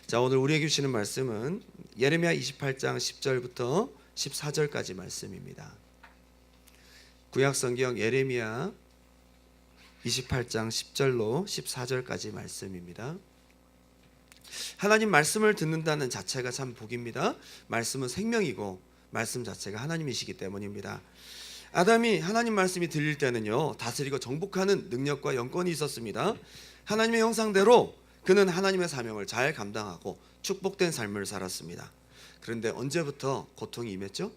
자, 오늘 우리에게 주시는 말씀은 예레미야 28장 10절부터 14절까지 말씀입니다. 구약성경 예레미야 28장 10절로 14절까지 말씀입니다. 하나님 말씀을 듣는다는 자체가 참 복입니다. 말씀은 생명이고 말씀 자체가 하나님이시기 때문입니다. 아담이 하나님 말씀이 들릴 때는요, 다스리고 정복하는 능력과 영권이 있었습니다. 하나님의 형상대로 그는 하나님의 사명을 잘 감당하고 축복된 삶을 살았습니다. 그런데 언제부터 고통이 임했죠?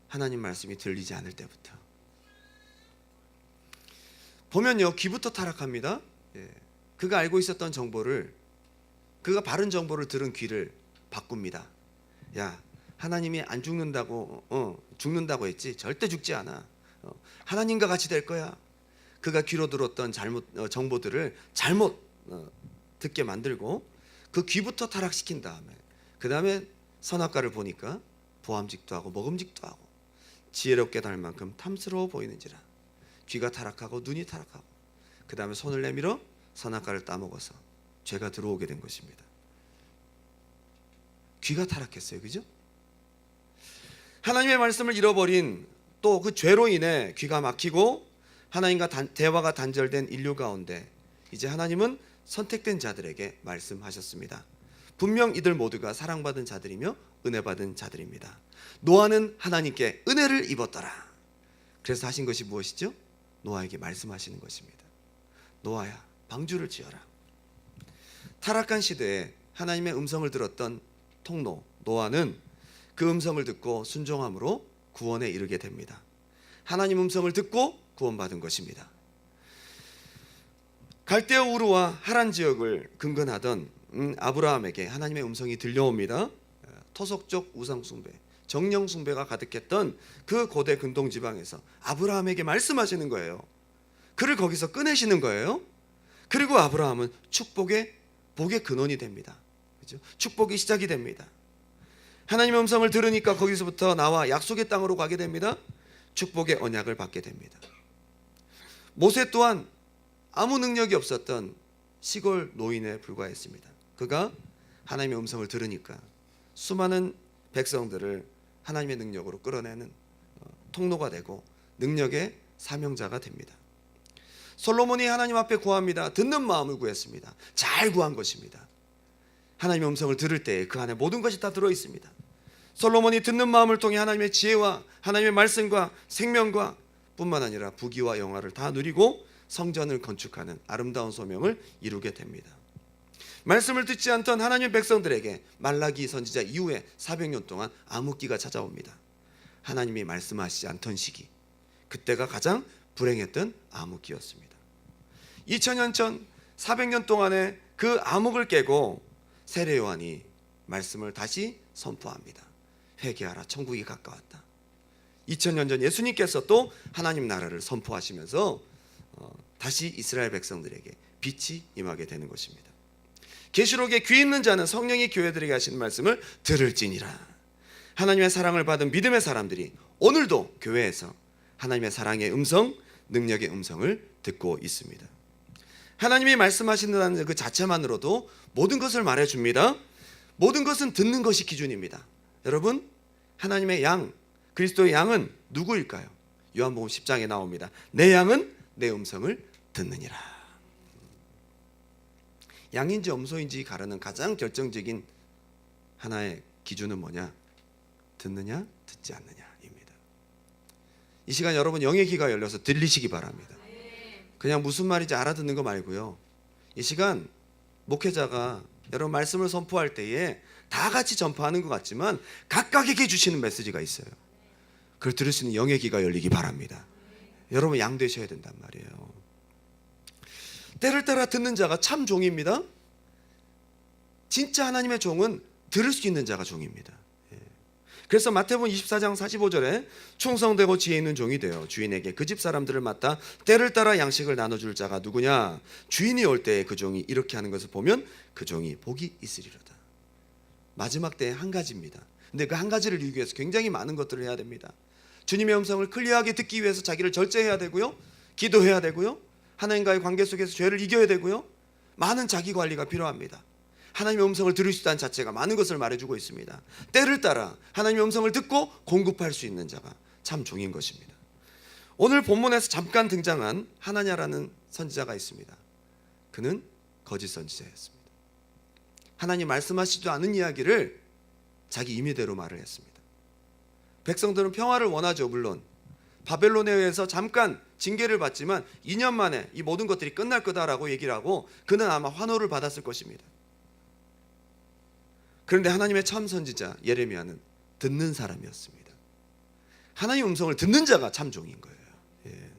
하나님 말씀이 들리지 않을 때부터. 보면요, 귀부터 타락합니다. 그가 알고 있었던 정보를, 그가 바른 정보를 들은 귀를 바꿉니다. 야, 하나님이 안 죽는다고 죽는다고 했지 절대 죽지 않아. 하나님과 같이 될 거야. 그가 귀로 들었던 정보들을 잘못 듣게 만들고 그 귀부터 타락시킨 다음에, 그 다음에 선악과를 보니까 보암직도 하고 먹음직도 하고 지혜롭게 달 만큼 탐스러워 보이는지라 귀가 타락하고 눈이 타락하고 그 다음에 손을 내밀어 선악과를 따먹어서 죄가 들어오게 된 것입니다. 귀가 타락했어요. 그죠? 하나님의 말씀을 잃어버린, 또 그 죄로 인해 귀가 막히고 하나님과 대화가 단절된 인류 가운데 이제 하나님은 선택된 자들에게 말씀하셨습니다. 분명 이들 모두가 사랑받은 자들이며 은혜받은 자들입니다. 노아는 하나님께 은혜를 입었더라. 그래서 하신 것이 무엇이죠? 노아에게 말씀하시는 것입니다. 노아야, 방주를 지어라. 타락한 시대에 하나님의 음성을 들었던 통로 노아는 그 음성을 듣고 순종함으로 구원에 이르게 됩니다. 하나님 음성을 듣고 구원받은 것입니다. 갈대아 우르와 하란 지역을 근거하던 아브라함에게 하나님의 음성이 들려옵니다. 토속적 우상 숭배, 정령 숭배가 가득했던 그 고대 근동 지방에서 아브라함에게 말씀하시는 거예요. 그를 거기서 꺼내시는 거예요. 그리고 아브라함은 복의 근원이 됩니다. 그렇죠? 축복이 시작이 됩니다. 하나님의 음성을 들으니까 거기서부터 나와 약속의 땅으로 가게 됩니다. 축복의 언약을 받게 됩니다. 모세 또한 아무 능력이 없었던 시골 노인에 불과했습니다. 그가 하나님의 음성을 들으니까 수많은 백성들을 하나님의 능력으로 끌어내는 통로가 되고 능력의 사명자가 됩니다. 솔로몬이 하나님 앞에 구합니다. 듣는 마음을 구했습니다. 잘 구한 것입니다. 하나님의 음성을 들을 때 그 안에 모든 것이 다 들어있습니다. 솔로몬이 듣는 마음을 통해 하나님의 지혜와 하나님의 말씀과 생명과 뿐만 아니라 부귀와 영화를 다 누리고 성전을 건축하는 아름다운 소명을 이루게 됩니다. 말씀을 듣지 않던 하나님의 백성들에게 말라기 선지자 이후에 400년 동안 암흑기가 찾아옵니다. 하나님이 말씀하시지 않던 시기, 그때가 가장 불행했던 암흑기였습니다. 2000년 전 400년 동안의 그 암흑을 깨고 세례 요한이 말씀을 다시 선포합니다. 회개하라, 천국이 가까웠다. 2000년 전 예수님께서 또 하나님 나라를 선포하시면서 다시 이스라엘 백성들에게 빛이 임하게 되는 것입니다. 계시록에 귀 있는 자는 성령이 교회들에게 하시는 말씀을 들을지니라. 하나님의 사랑을 받은 믿음의 사람들이 오늘도 교회에서 하나님의 사랑의 음성, 능력의 음성을 듣고 있습니다. 하나님이 말씀하신다는 그 자체만으로도 모든 것을 말해줍니다. 모든 것은 듣는 것이 기준입니다. 여러분, 하나님의 양, 그리스도의 양은 누구일까요? 요한복음 10장에 나옵니다. 내 양은 내 음성을 듣느니라. 양인지 염소인지 가르는 가장 결정적인 하나의 기준은 뭐냐? 듣느냐, 듣지 않느냐입니다. 이 시간 여러분 영의 귀가 열려서 들리시기 바랍니다. 그냥 무슨 말인지 알아듣는 거 말고요. 이 시간 목회자가 여러분 말씀을 선포할 때에 다 같이 전파하는 것 같지만 각각에게 주시는 메시지가 있어요. 그걸 들을 수 있는 영의 귀가 열리기 바랍니다. 여러분 양 되셔야 된단 말이에요. 때를 따라 듣는 자가 참 종입니다. 진짜 하나님의 종은 들을 수 있는 자가 종입니다. 그래서 마태복음 24장 45절에 충성되고 지혜 있는 종이 되어 주인에게 그 집 사람들을 맡아 때를 따라 양식을 나눠줄 자가 누구냐? 주인이 올 때에 그 종이 이렇게 하는 것을 보면 그 종이 복이 있으리로다. 마지막 때에 한 가지입니다. 근데 그 한 가지를 이루기 위해서 굉장히 많은 것들을 해야 됩니다. 주님의 음성을 클리어하게 듣기 위해서 자기를 절제해야 되고요, 기도해야 되고요, 하나님과의 관계 속에서 죄를 이겨야 되고요, 많은 자기 관리가 필요합니다. 하나님의 음성을 들을 수 있다는 자체가 많은 것을 말해주고 있습니다. 때를 따라 하나님의 음성을 듣고 공급할 수 있는 자가 참 종인 것입니다. 오늘 본문에서 잠깐 등장한 하나냐라는 선지자가 있습니다. 그는 거짓 선지자였습니다. 하나님 말씀하시지도 않은 이야기를 자기 임의대로 말을 했습니다. 백성들은 평화를 원하죠. 물론 바벨론에 의해서 잠깐 징계를 받지만 2년 만에 이 모든 것들이 끝날 거다라고 얘기를 하고 그는 아마 환호를 받았을 것입니다. 그런데 하나님의 참 선지자 예레미야는 듣는 사람이었습니다. 하나님의 음성을 듣는 자가 참 종인 거예요. 예.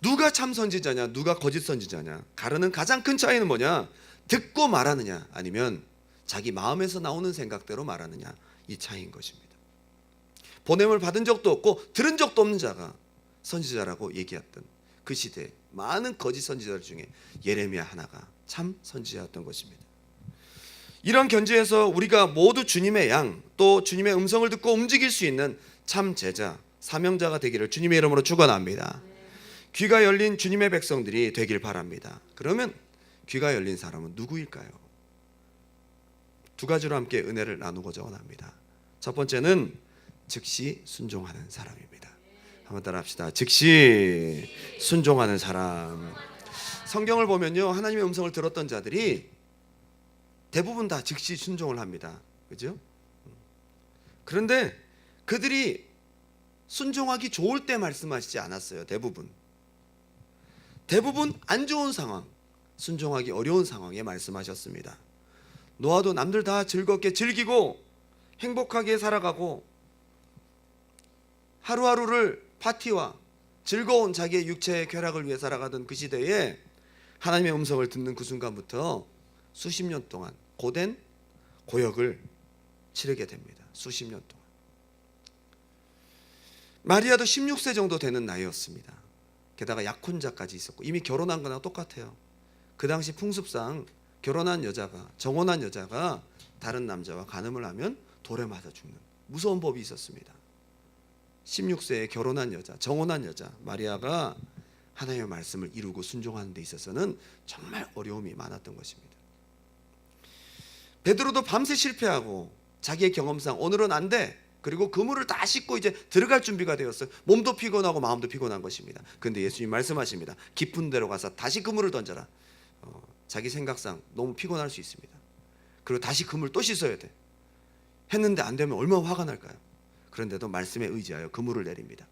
누가 참 선지자냐, 누가 거짓 선지자냐, 가르는 가장 큰 차이는 뭐냐? 듣고 말하느냐, 아니면 자기 마음에서 나오는 생각대로 말하느냐, 이 차이인 것입니다. 보냄을 받은 적도 없고 들은 적도 없는 자가 선지자라고 얘기했던 그 시대에 많은 거짓 선지자들 중에 예레미야 하나가 참 선지자였던 것입니다. 이런 견지에서 우리가 모두 주님의 양, 또 주님의 음성을 듣고 움직일 수 있는 참 제자, 사명자가 되기를 주님의 이름으로 축원합니다. 귀가 열린 주님의 백성들이 되길 바랍니다. 그러면 귀가 열린 사람은 누구일까요? 두 가지로 함께 은혜를 나누고자 원합니다. 첫 번째는 즉시 순종하는 사람입니다. 한번 따라 합시다. 즉시 순종하는 사람. 성경을 보면요, 하나님의 음성을 들었던 자들이 대부분 다 즉시 순종을 합니다. 그죠? 그런데 그들이 순종하기 좋을 때 말씀하시지 않았어요. 대부분 안 좋은 상황, 순종하기 어려운 상황에 말씀하셨습니다. 노아도 남들 다 즐겁게 즐기고 행복하게 살아가고 하루하루를 파티와 즐거운 자기의 육체의 쾌락을 위해 살아가던 그 시대에 하나님의 음성을 듣는 그 순간부터 수십 년 동안 고된 고역을 치르게 됩니다. 수십 년 동안. 마리아도 16세 정도 되는 나이였습니다. 게다가 약혼자까지 있었고 이미 결혼한 거나 똑같아요. 그 당시 풍습상 결혼한 여자가, 정혼한 여자가 다른 남자와 간음을 하면 돌에 맞아 죽는 무서운 법이 있었습니다. 16세에 결혼한 여자, 정혼한 여자 마리아가 하나님의 말씀을 이루고 순종하는 데 있어서는 정말 어려움이 많았던 것입니다. 베드로도 밤새 실패하고 자기의 경험상 오늘은 안 돼. 그리고 그물을 다 씻고 이제 들어갈 준비가 되었어요. 몸도 피곤하고 마음도 피곤한 것입니다. 그런데 예수님 말씀하십니다. 깊은 데로 가서 다시 그물을 던져라. 자기 생각상 너무 피곤할 수 있습니다. 그리고 다시 그물 또 씻어야 돼. 했는데 안 되면 얼마나 화가 날까요? 그런데도 말씀에 의지하여 그물을 내립니다.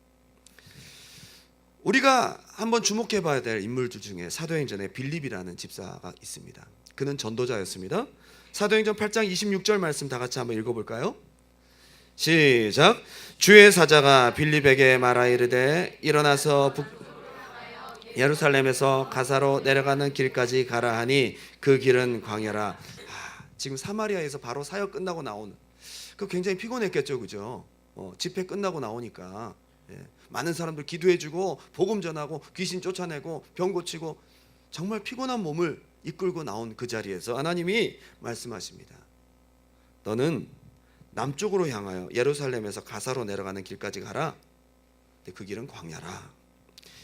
우리가 한번 주목해 봐야 될 인물들 중에 사도행전에 빌립이라는 집사가 있습니다. 그는 전도자였습니다. 사도행전 8장 26절 말씀 다 같이 한번 읽어볼까요? 시작. 주의 사자가 빌립에게 말하 이르되 일어나서 예루살렘에서 가사로 내려가는 길까지 가라 하니 그 길은 광야라. 지금 사마리아에서 바로 사역 끝나고 나오는 그 굉장히 피곤했겠죠, 그죠? 집회 끝나고 나오니까 많은 사람들 기도해주고 복음 전하고 귀신 쫓아내고 병 고치고 정말 피곤한 몸을 이끌고 나온 그 자리에서 하나님이 말씀하십니다. 너는 남쪽으로 향하여 예루살렘에서 가사로 내려가는 길까지 가라. 근데 그 길은 광야라.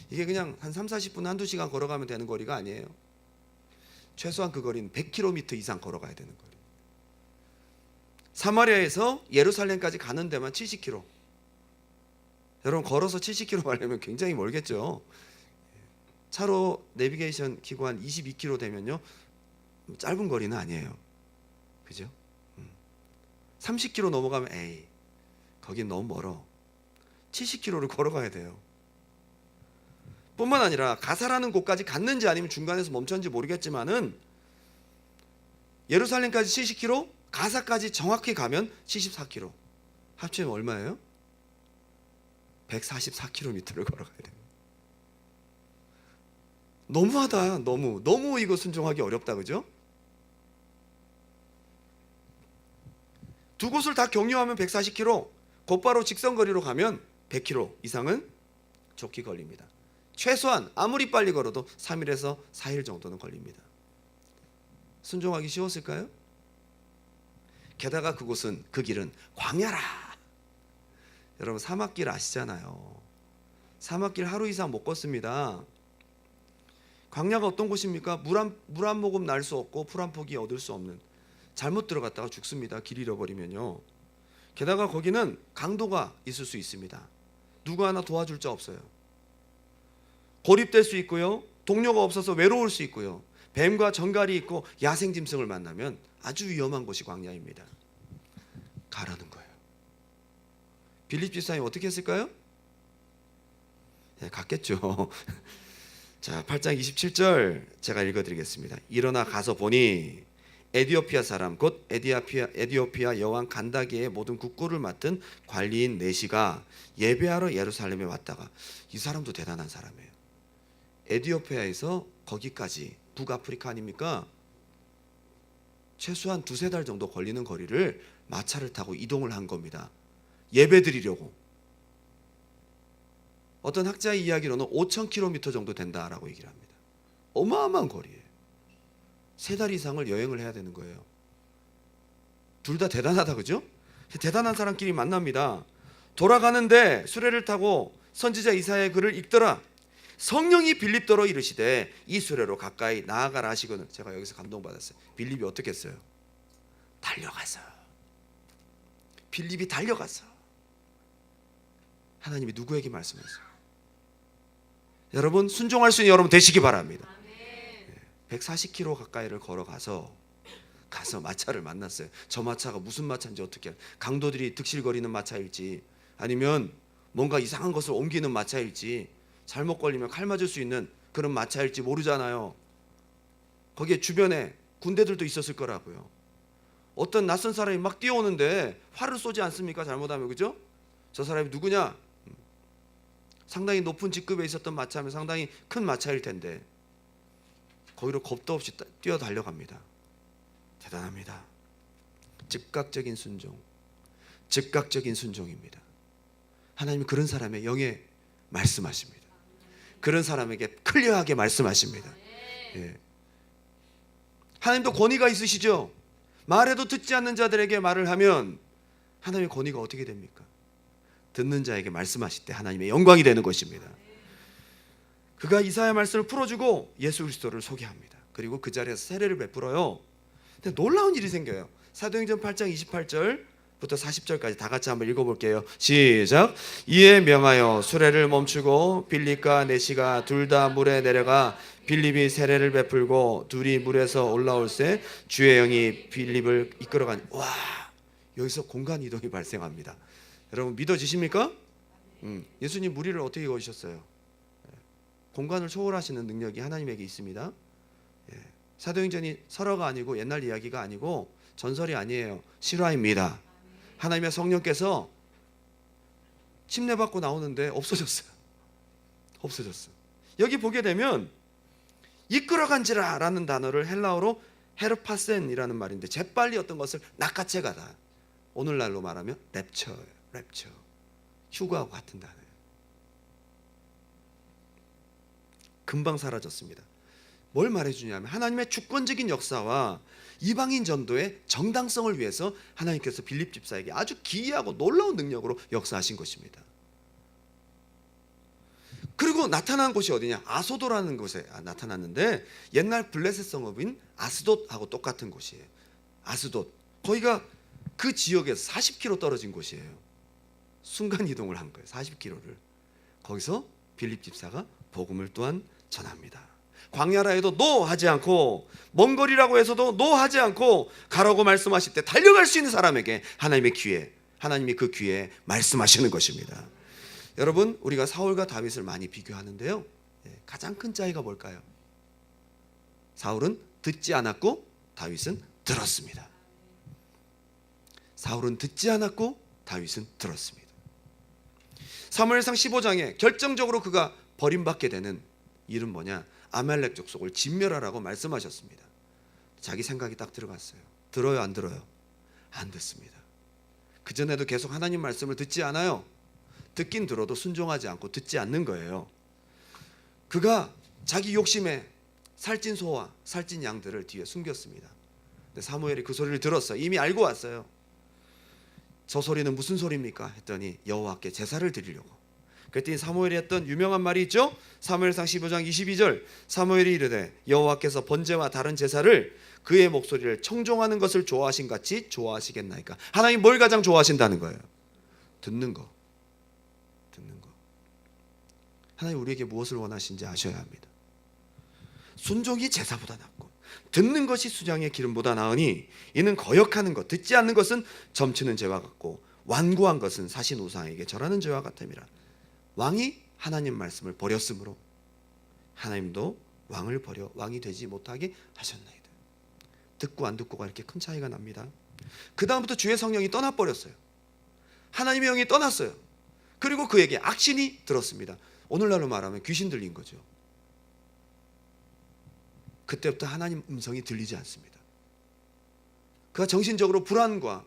이게 그냥 한 30-40분 한두 시간 걸어가면 되는 거리가 아니에요. 최소한 그 거리는 100km 이상 걸어가야 되는 거리. 사마리아에서 예루살렘까지 가는 데만 70km. 여러분 걸어서 70km 가려면 굉장히 멀겠죠. 차로 내비게이션 키고 한 22km 되면요 짧은 거리는 아니에요. 그죠? 30km 넘어가면 에이 거긴 너무 멀어. 70km를 걸어가야 돼요. 뿐만 아니라 가사라는 곳까지 갔는지 아니면 중간에서 멈췄는지 모르겠지만은 예루살렘까지 70km, 가사까지 정확히 가면 74km. 합치면 얼마예요? 144km를 걸어가야 돼요. 너무하다. 너무 이거 순종하기 어렵다. 그죠? 두 곳을 다 경유하면 140km, 곧바로 직선거리로 가면 100km 이상은 좋게 걸립니다. 최소한 아무리 빨리 걸어도 3일에서 4일 정도는 걸립니다. 순종하기 쉬웠을까요? 게다가 그곳은, 그 길은 광야라. 여러분 사막길 아시잖아요. 사막길 하루 이상 못 걷습니다. 광야가 어떤 곳입니까? 물 한 모금 날 수 없고 풀 한 포기 얻을 수 없는, 잘못 들어갔다가 죽습니다. 길 잃어버리면요. 게다가 거기는 강도가 있을 수 있습니다. 누구 하나 도와줄 자 없어요. 고립될 수 있고요. 동료가 없어서 외로울 수 있고요. 뱀과 정갈이 있고 야생짐승을 만나면 아주 위험한 곳이 광야입니다. 가라는 거예요. 빌립 집사님 어떻게 했을까요? 네, 갔겠죠. 자, 8장 27절 제가 읽어드리겠습니다. 일어나 가서 보니 에디오피아 사람 곧 에디오피아 여왕 간다기의 모든 국고를 맡은 관리인 네시가 예배하러 예루살렘에 왔다가, 이 사람도 대단한 사람이에요. 에디오피아에서 거기까지, 북아프리카 아닙니까? 최소한 2-3달 정도 걸리는 거리를 마차를 타고 이동을 한 겁니다. 예배 드리려고. 어떤 학자의 이야기로는 5,000km 정도 된다라고 얘기를 합니다. 어마어마한 거리예요. 3달 이상을 여행을 해야 되는 거예요. 둘 다 대단하다, 그죠? 대단한 사람끼리 만납니다. 돌아가는데 수레를 타고 선지자 이사야의 글을 읽더라. 성령이 빌립더러 이르시되 이 수레로 가까이 나아가라 하시거늘. 제가 여기서 감동받았어요. 빌립이 어떻게 했어요? 달려가서. 빌립이 달려가서 하나님이 누구에게 말씀하셨어요? 여러분, 순종할 수 있는 여러분 되시기 바랍니다. 140km 가까이를 걸어가서 마차를 만났어요. 저 마차가 무슨 마차인지, 어떻게, 강도들이 득실거리는 마차일지 아니면 뭔가 이상한 것을 옮기는 마차일지, 잘못 걸리면 칼 맞을 수 있는 그런 마차일지 모르잖아요. 거기에 주변에 군대들도 있었을 거라고요. 어떤 낯선 사람이 막 뛰어오는데 활을 쏘지 않습니까? 잘못하면, 그죠? 저 사람이 누구냐? 상당히 높은 직급에 있었던 마차면 상당히 큰 마차일 텐데 거기로 겁도 없이 뛰어 달려갑니다. 대단합니다. 즉각적인 순종, 즉각적인 순종입니다. 하나님은 그런 사람의 영에 말씀하십니다. 그런 사람에게 클리어하게 말씀하십니다. 예. 하나님도 권위가 있으시죠. 말해도 듣지 않는 자들에게 말을 하면 하나님의 권위가 어떻게 됩니까? 듣는 자에게 말씀하실 때 하나님의 영광이 되는 것입니다. 그가 이사야 말씀을 풀어주고 예수 그리스도를 소개합니다. 그리고 그 자리에서 세례를 베풀어요. 근데 놀라운 일이 생겨요. 사도행전 8장 28절부터 40절까지 다 같이 한번 읽어볼게요. 시작. 이에 명하여 수레를 멈추고 빌립과 네시가 둘 다 물에 내려가 빌립이 세례를 베풀고 둘이 물에서 올라올새 주의 영이 빌립을 이끌어가니. 와, 여기서 공간 이동이 발생합니다. 여러분 믿어지십니까? 예수님 물 위를 어떻게 걸으셨어요? 공간을 초월하시는 능력이 하나님에게 있습니다. 사도행전이 설화가 아니고 옛날 이야기가 아니고 전설이 아니에요. 실화입니다. 하나님의 성령께서 침례받고 나오는데 없어졌어요. 여기 보게 되면 이끌어간지라 라는 단어를 헬라어로 헤르파센이라는 말인데, 재빨리 어떤 것을 낚아채 가다. 오늘날로 말하면 랩처, 휴거하고 같은 단어예요. 금방 사라졌습니다. 뭘 말해주냐면 하나님의 주권적인 역사와 이방인 전도의 정당성을 위해서 하나님께서 빌립 집사에게 아주 기이하고 놀라운 능력으로 역사하신 것입니다. 그리고 나타난 곳이 어디냐? 아소도라는 곳에 나타났는데 옛날 블레셋 성읍인 아스돗하고 똑같은 곳이에요. 아스돗. 거기가 그 지역에서 40km 떨어진 곳이에요. 순간 이동을 한 거예요. 40km를. 거기서 빌립 집사가 복음을 또한 전합니다. 광야라 해도 노 하지 않고, 먼 거리라고 해서도 노 하지 않고 가라고 말씀하실 때 달려갈 수 있는 사람에게 하나님이 그 귀에 말씀하시는 것입니다. 여러분, 우리가 사울과 다윗을 많이 비교하는데요, 가장 큰 차이가 뭘까요? 사울은 듣지 않았고 다윗은 들었습니다. 사울은 듣지 않았고 다윗은 들었습니다. 사무엘상 15장에 결정적으로 그가 버림받게 되는 일은 뭐냐? 아말렉 족속을 진멸하라고 말씀하셨습니다. 자기 생각이 딱 들어갔어요. 들어요, 안 들어요? 안 듣습니다. 그전에도 계속 하나님 말씀을 듣지 않아요. 듣긴 들어도 순종하지 않고 듣지 않는 거예요. 그가 자기 욕심에 살찐 소와 살찐 양들을 뒤에 숨겼습니다. 근데 사무엘이 그 소리를 들었어요. 이미 알고 왔어요. 저 소리는 무슨 소리입니까? 했더니 여호와께 제사를 드리려고. 그랬더니 사무엘이 했던 유명한 말이 있죠. 사무엘상 15장 22절 사무엘이 이르되 여호와께서 번제와 다른 제사를 그의 목소리를 청종하는 것을 좋아하신 같이 좋아하시겠나이까. 하나님 뭘 가장 좋아하신다는 거예요? 듣는 거. 듣는 거. 하나님 우리에게 무엇을 원하시는지 아셔야 합니다. 순종이 제사보다 낫고 듣는 것이 수장의 기름보다 나으니 이는 거역하는 것, 듣지 않는 것은 점치는 죄와 같고 완고한 것은 사신 우상에게 절하는 죄와 같음이라. 왕이 하나님 말씀을 버렸으므로 하나님도 왕을 버려 왕이 되지 못하게 하셨나이다. 듣고 안 듣고가 이렇게 큰 차이가 납니다. 그 다음부터 주의 성령이 떠나버렸어요. 하나님의 영이 떠났어요. 그리고 그에게 악신이 들었습니다. 오늘날로 말하면 귀신 들린 거죠. 그때부터 하나님 음성이 들리지 않습니다. 그가 정신적으로 불안과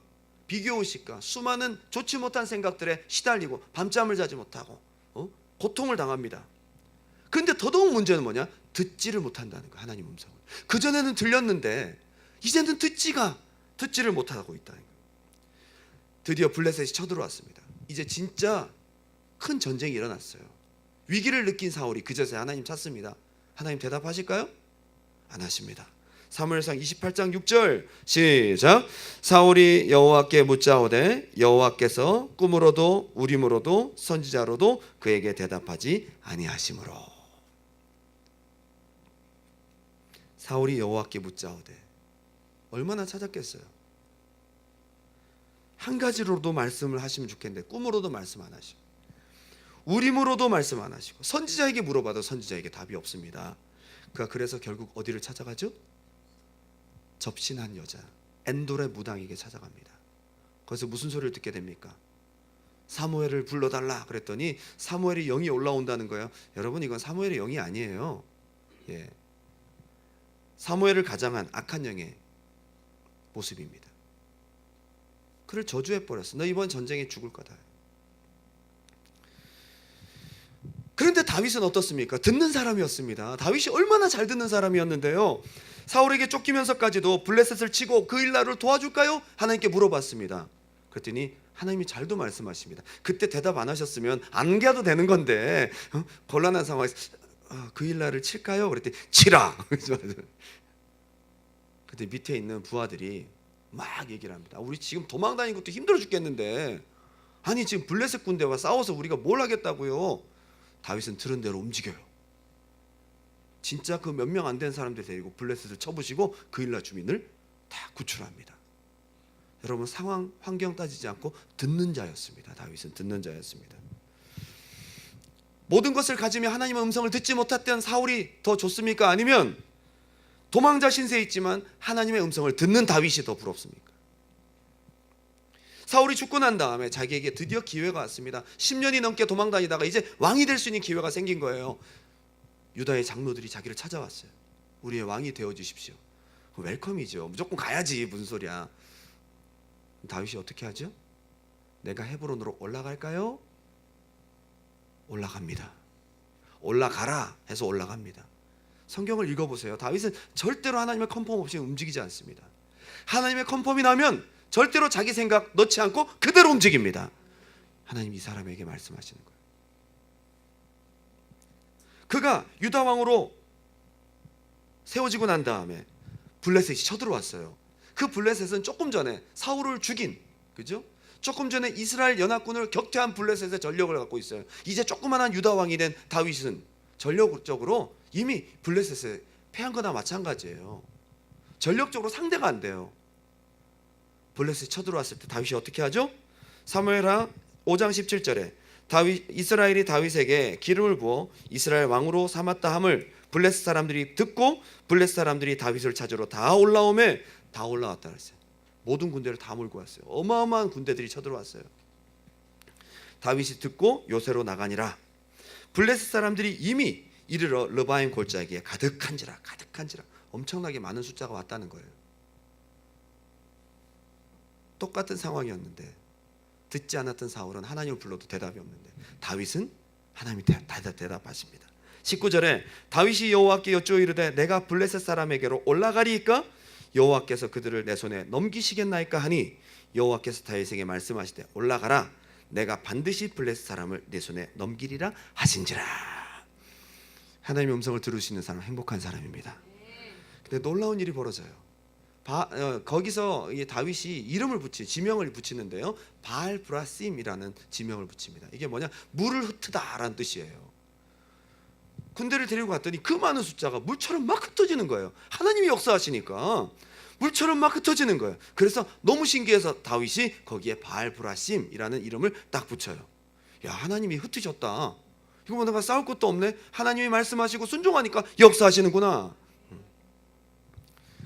비교의식과 수많은 좋지 못한 생각들에 시달리고 밤잠을 자지 못하고 고통을 당합니다. 그런데 더더욱 문제는 뭐냐? 듣지를 못한다는 거예요. 하나님 음성을. 그전에는 들렸는데 이제는 듣지를 못하고 있다는 거예요. 드디어 블레셋이 쳐들어왔습니다. 이제 진짜 큰 전쟁이 일어났어요. 위기를 느낀 사울이 그제서야 하나님 찾습니다. 하나님 대답하실까요? 안 하십니다. 사무엘상 28장 6절 시작. 사울이 여호와께 묻자오되 여호와께서 꿈으로도 우림으로도 선지자로도 그에게 대답하지 아니하시므로. 사울이 여호와께 묻자오되 얼마나 찾았겠어요. 한 가지로도 말씀을 하시면 좋겠는데 꿈으로도 말씀 안 하시고 우림으로도 말씀 안 하시고 선지자에게 물어봐도 선지자에게 답이 없습니다. 그가 그래서 결국 어디를 찾아가죠? 접신한 여자 엔돌의 무당에게 찾아갑니다. 거기서 무슨 소리를 듣게 됩니까? 사무엘을 불러달라 그랬더니 사무엘의 영이 올라온다는 거예요. 여러분 이건 사무엘의 영이 아니에요. 사무엘을 가장한 악한 영의 모습입니다. 그를 저주해버렸어. 너 이번 전쟁에 죽을 거다. 그런데 다윗은 어떻습니까? 듣는 사람이었습니다. 다윗이 얼마나 잘 듣는 사람이었는데요. 사울에게 쫓기면서까지도 블레셋을 치고 그 일날을 도와줄까요? 하나님께 물어봤습니다. 그랬더니 하나님이 잘도 말씀하십니다. 그때 대답 안 하셨으면 안 가도 되는 건데 곤란한 상황에서 그 일날을 칠까요? 그랬더니 치라. 그때 밑에 있는 부하들이 막 얘기를 합니다. 우리 지금 도망 다니는 것도 힘들어 죽겠는데 아니 지금 블레셋 군대와 싸워서 우리가 뭘 하겠다고요? 다윗은 들은 대로 움직여요. 진짜 그 몇 명 안 된 사람들 데리고 블레셋을 쳐부시고 그 일날 주민을 다 구출합니다. 여러분 상황 환경 따지지 않고 듣는 자였습니다. 다윗은 듣는 자였습니다. 모든 것을 가지며 하나님의 음성을 듣지 못했던 사울이 더 좋습니까? 아니면 도망자 신세에 있지만 하나님의 음성을 듣는 다윗이 더 부럽습니까? 사울이 죽고 난 다음에 자기에게 드디어 기회가 왔습니다. 10년이 넘게 도망다니다가 이제 왕이 될 수 있는 기회가 생긴 거예요. 유다의 장로들이 자기를 찾아왔어요. 우리의 왕이 되어주십시오. 웰컴이죠. 무조건 가야지. 무슨 소리야. 다윗이 어떻게 하죠? 내가 헤브론으로 올라갈까요? 올라갑니다. 올라가라 해서 올라갑니다. 성경을 읽어보세요. 다윗은 절대로 하나님의 컨펌 없이 움직이지 않습니다. 하나님의 컨펌이 나면 절대로 자기 생각 넣지 않고 그대로 움직입니다. 하나님 이 사람에게 말씀하시는 거예요. 그가 유다 왕으로 세워지고 난 다음에 블레셋이 쳐들어왔어요. 그 블레셋은 조금 전에 사울을 죽인, 그죠? 조금 전에 이스라엘 연합군을 격퇴한 블레셋의 전력을 갖고 있어요. 이제 조그만한 유다 왕이 된 다윗은 전력적으로 이미 블레셋에 패한 거나 마찬가지예요. 전력적으로 상대가 안 돼요. 블레셋이 쳐들어왔을 때 다윗이 어떻게 하죠? 사무엘하 5장 17절에 이스라엘이 다윗에게 기름을 부어 이스라엘 왕으로 삼았다 함을 블레셋 사람들이 듣고 블레셋 사람들이 다윗을 찾으러 다 올라오매 다 올라왔다 그랬어요. 모든 군대를 다 몰고 왔어요. 어마어마한 군대들이 쳐들어왔어요. 다윗이 듣고 요새로 나가니라. 블레셋 사람들이 이미 이르러 르바임 골짜기에 가득한지라 엄청나게 많은 숫자가 왔다는 거예요. 똑같은 상황이었는데 듣지 않았던 사울은 하나님을 불러도 대답이 없는데 다윗은 하나님이 대답하십니다. 19절에 다윗이 여호와께 여쭈이르되 내가 블레셋 사람에게로 올라가리이까 여호와께서 그들을 내 손에 넘기시겠나이까 하니 여호와께서 다윗에게 말씀하시되 올라가라. 내가 반드시 블레셋 사람을 내 손에 넘기리라 하신지라. 하나님의 음성을 들을 수 있는 사람은 행복한 사람입니다. 근데 놀라운 일이 벌어져요. 거기서 다윗이 이름을 지명을 붙이는데요, 바알 브라심이라는 지명을 붙입니다. 이게 뭐냐, 물을 흩트다라는 뜻이에요. 군대를 데리고 갔더니 그 많은 숫자가 물처럼 막 흩어지는 거예요. 하나님이 역사하시니까 물처럼 막 흩어지는 거예요. 그래서 너무 신기해서 다윗이 거기에 바알 브라심이라는 이름을 딱 붙여요. 야, 하나님이 흩으셨다. 이거 뭐 내가 싸울 것도 없네. 하나님이 말씀하시고 순종하니까 역사하시는구나.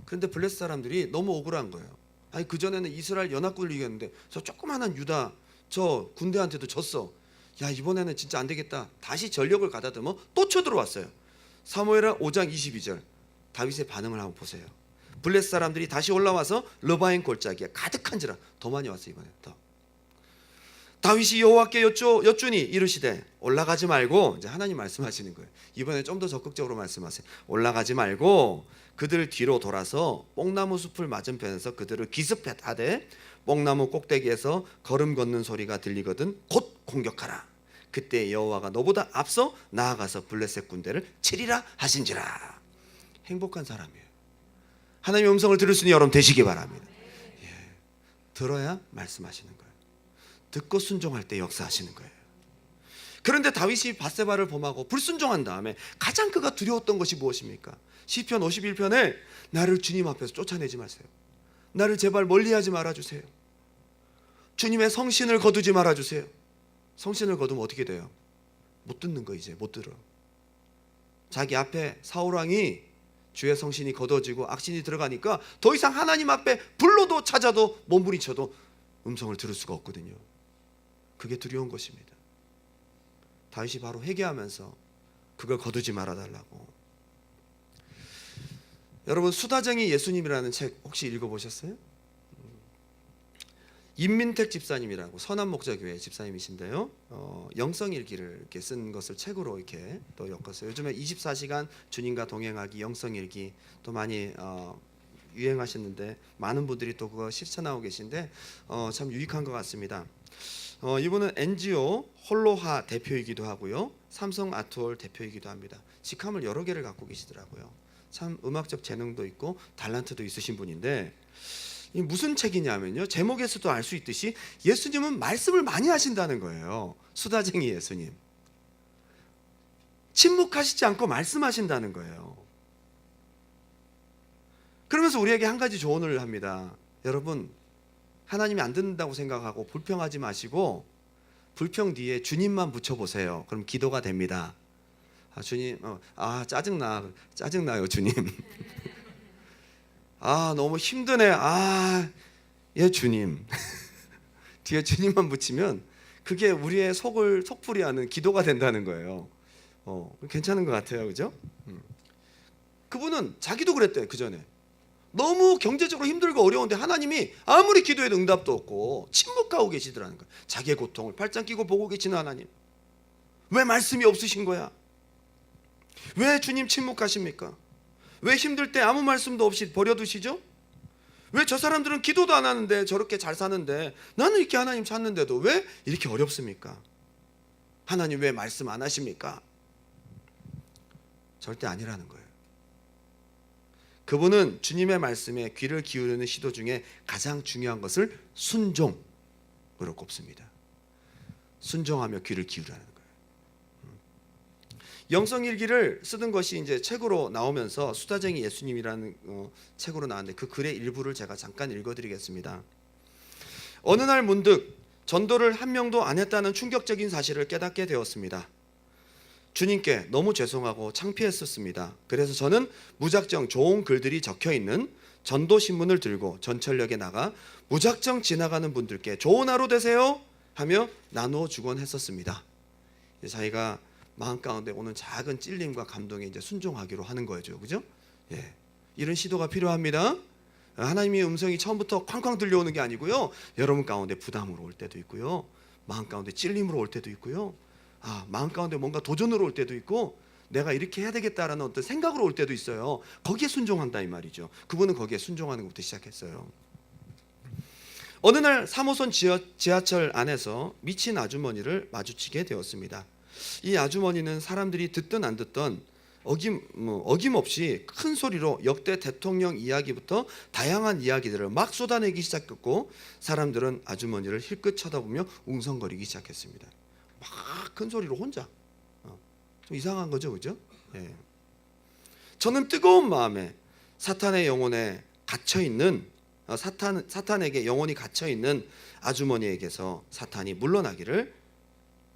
그런데 블레셋 사람들이 너무 억울한 거예요. 아니, 그전에는 이스라엘 연합군을 이겼는데 저 조그마한 유다 저 군대한테도 졌어. 야, 이번에는 진짜 안 되겠다. 다시 전력을 가다듬어 또 쳐들어왔어요. 사무엘하 5장 22절 다윗의 반응을 한번 보세요. 블레셋 사람들이 다시 올라와서 르바임 골짜기에 가득한지라. 더 많이 왔어요. 이번에 더. 다윗이 여호와께 여쭈니 이르시되 올라가지 말고, 이제 하나님 말씀하시는 거예요. 이번에 좀 더 적극적으로 말씀하세요. 올라가지 말고 그들 뒤로 돌아서 뽕나무 숲을 맞은편에서 그들을 기습하되 뽕나무 꼭대기에서 걸음 걷는 소리가 들리거든 곧 공격하라. 그때 여호와가 너보다 앞서 나아가서 블레셋 군대를 치리라 하신지라. 행복한 사람이에요. 하나님의 음성을 들을 수 있는 여러분 되시기 바랍니다. 예. 들어야 말씀하시는 거예요. 듣고 순종할 때 역사하시는 거예요. 그런데 다윗이 밧세바를 범하고 불순종한 다음에 가장 그가 두려웠던 것이 무엇입니까? 시편 51편에 나를 주님 앞에서 쫓아내지 마세요. 나를 제발 멀리하지 말아주세요. 주님의 성신을 거두지 말아주세요. 성신을 거두면 어떻게 돼요? 못 듣는 거, 이제 못 들어. 자기 앞에 사울왕이 주의 성신이 거둬지고 악신이 들어가니까 더 이상 하나님 앞에 불러도 찾아도 몸부림쳐도 음성을 들을 수가 없거든요. 그게 두려운 것입니다. 다윗이 바로 회개하면서 그걸 거두지 말아달라고. 여러분, 수다쟁이 예수님이라는 책 혹시 읽어보셨어요? 임민택 집사님이라고 선한목자교회 집사님이신데요, 영성일기를 이렇게 쓴 것을 책으로 이렇게 또 엮었어요. 요즘에 24시간 주님과 동행하기 영성일기 또 많이 유행하셨는데 많은 분들이 또 그거 실천하고 계신데 참 유익한 것 같습니다. 이분은 NGO 홀로하 대표이기도 하고요, 삼성 아트홀 대표이기도 합니다. 직함을 여러 개를 갖고 계시더라고요. 참 음악적 재능도 있고 달란트도 있으신 분인데, 이 무슨 책이냐면요, 제목에서도 알 수 있듯이 예수님은 말씀을 많이 하신다는 거예요. 수다쟁이 예수님, 침묵하시지 않고 말씀하신다는 거예요. 그러면서 우리에게 한 가지 조언을 합니다. 여러분, 하나님이 안 듣는다고 생각하고 불평하지 마시고 불평 뒤에 주님만 붙여보세요. 그럼 기도가 됩니다. 주님, 짜증나요 주님. 너무 힘드네. 예 주님. 뒤에 주님만 붙이면 그게 우리의 속풀이하는 기도가 된다는 거예요. 괜찮은 것 같아요, 그죠? 그분은 자기도 그랬대요. 그 전에 너무 경제적으로 힘들고 어려운데 하나님이 아무리 기도해도 응답도 없고 침묵하고 계시더라는 거예요. 자기의 고통을 팔짱 끼고 보고 계시는 하나님, 왜 말씀이 없으신 거야? 왜 주님 침묵하십니까? 왜 힘들 때 아무 말씀도 없이 버려두시죠? 왜 저 사람들은 기도도 안 하는데 저렇게 잘 사는데 나는 이렇게 하나님 찾는데도 왜 이렇게 어렵습니까? 하나님 왜 말씀 안 하십니까? 절대 아니라는 거예요. 그분은 주님의 말씀에 귀를 기울이는 시도 중에 가장 중요한 것을 순종으로 꼽습니다. 순종하며 귀를 기울이라는 거예요. 영성일기를 쓰던 것이 이제 책으로 나오면서 수다쟁이 예수님이라는 책으로 나왔는데 그 글의 일부를 제가 잠깐 읽어드리겠습니다. 어느 날 문득 전도를 한 명도 안 했다는 충격적인 사실을 깨닫게 되었습니다. 주님께 너무 죄송하고 창피했었습니다. 그래서 저는 무작정 좋은 글들이 적혀있는 전도신문을 들고 전철역에 나가 무작정 지나가는 분들께 좋은 하루 되세요 하며 나누어 주곤 했었습니다. 자기가 마음 가운데 오는 작은 찔림과 감동에 이제 순종하기로 하는 거죠, 그죠? 예, 이런 시도가 필요합니다. 하나님의 음성이 처음부터 쾅쾅 들려오는 게 아니고요, 여러분 가운데 부담으로 올 때도 있고요, 마음 가운데 찔림으로 올 때도 있고요, 마음 가운데 뭔가 도전으로 올 때도 있고, 내가 이렇게 해야 되겠다라는 어떤 생각으로 올 때도 있어요. 거기에 순종한다 이 말이죠. 그분은 거기에 순종하는 것부터 시작했어요. 어느 날 3호선 지하철 안에서 미친 아주머니를 마주치게 되었습니다. 이 아주머니는 사람들이 듣든 안 듣든 어김없이 큰 소리로 역대 대통령 이야기부터 다양한 이야기들을 막 쏟아내기 시작했고, 사람들은 아주머니를 힐끗 쳐다보며 웅성거리기 시작했습니다. 막 큰 소리로 혼자. 좀 이상한 거죠, 그죠? 예. 저는 뜨거운 마음에 사탄의 영혼에 갇혀 있는 사탄에게 영혼이 갇혀 있는 아주머니에게서 사탄이 물러나기를